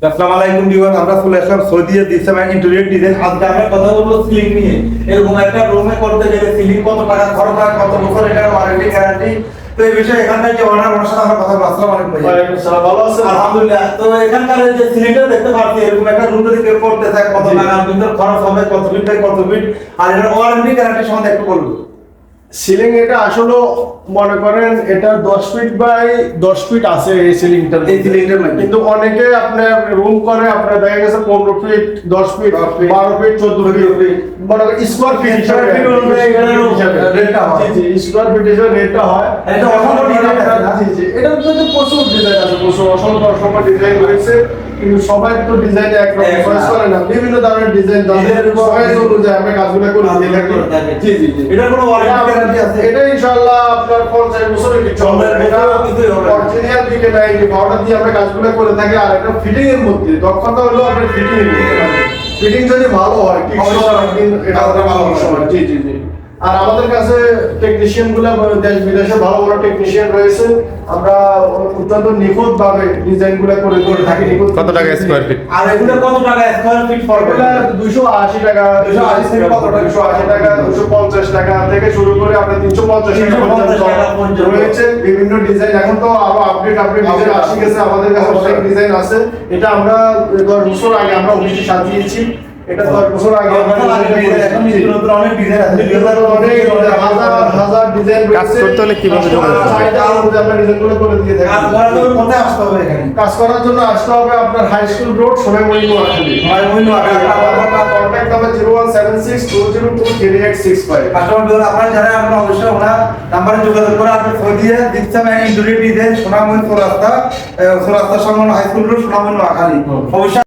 আসসালামু আলাইকুম ভিউয়ার, আমরা চলে আসলাম সৌদিয়া দিসাম ইন্টেরিয়র ডিজাইন। আজকে আমরা কথা বলবো সিলিং নিয়ে। এরকম একটা রুমে করতে গেলে সিলিং কত টাকা খরচ হয়, কত বছর এটার ওয়ারেন্টি গ্যারান্টি, তো এই বিষয়ে এখানকার যে ওনার ওনার সাথে আমরা কথা বলবো। আসসালামু আলাইকুম ভাই। ওয়ালাইকুম আসসালাম, ভালো আছেন? আলহামদুলিল্লাহ। তো এখানকার যে সিলিংটা দেখতে পাচ্ছি, এরকম একটা রুম যদি কেউ করতে চায় কত টাকা ভিতর খরচ হবে, কত ফিট বাই কত ফিট, আর এটার ওয়ারেন্টি গ্যারান্টি সম্বন্ধে একটু বলুন। সিলিং এটা আসলে মনে করেন এটা 10 ফিট বাই 10 ফিট আছে এই সিলিংটা। এই সিলিংটার মধ্যে কিন্তু অনেকে আপনার রুম করে, আপনার দেখা গেছে 15 ফিট 10 ফিট 12 ফিট 14 ফিট মনে করেন স্কয়ার ফিট হিসাবে রেটটা হয়। জি স্কয়ার ফিট হিসাবে রেটটা হয়। এটা অসংখ্য ডিজাইন আছে। জি এটার মধ্যে প্রচুর ডিজাইন আছে, প্রচুর অসংখ্য ডিজাইন রয়েছে। কিন্তু সবাই তো ডিজাইন একরকম চয়েস করে না, বিভিন্ন ধরনের ডিজাইন চয়েস অনুযায়ী আমরা কাজগুলো করে দিয়ে থাকি। জি এটার কোনো ওয়ারেন্টি গ্যারান্টি আছে? এটা ইনশাআল্লাহ আপনার 50 বছরের কিছু হবে। এটা অরিজিনাল দিকে নাই, যে পাউডার দিয়ে আমরা কাজগুলো করে থাকি। আর এটা ফিটিং এর মধ্যে দক্ষতা হলো আপনার ফিটিং এর মধ্যে। ফিটিং যদি ভালো হয় ঠিক এটা ভালো হয়। জি আর আমাদের কাছে টেকনিশিয়ান গুলো দেশ বিদেশে ভালো ভালো টেকনিশিয়ান রয়েছে। আমরা অত্যন্ত নিখুঁত ভাবে ডিজাইন গুলো করে থাকি। কত টাকা স্কয়ার ফিট? আর এগুলো কত টাকা স্কয়ার ফিট পড়বে? এটা 280 টাকা, 280 থেকে কত টাকা? 280 টাকা, 250 টাকা থেকে শুরু করে আপনার 350 টাকা পর্যন্ত রয়েছে বিভিন্ন ডিজাইন। এখন তো আরো আপডেট ডিজাইন আসে গেছে, আমাদের কাছে অনেক ডিজাইন আছে। এটা আমরা 10 বছর আগে আমরা অফিসে সাজিয়েছি। এটা 10 বছর আগে এখন নতুন অনেক ডিজাইন আছে। হাজার ডিজাইন কাজ করতে হলে কিভাবে যোগাযোগ করবে? আমরা ডিজাইনগুলো করে দিয়ে থাকি। কাজ করার জন্য কোথায় আসতে হবে এখানে? কাজ করার জন্য আসতে হবে আপনার high school road, Sonamoni Noakhali. Contact number 01762023865। Customer আপনারা যারা আমরা অবশ্যই ওনার নাম্বারে যোগাযোগ করে আপনি সৌদিয়া দিচ্ছেন ইন্টেরিয়র ডিজাইন সোনামণি চৌরাস্তা সংলগ্ন high school road Sonamoni Noakhali. অবশ্যই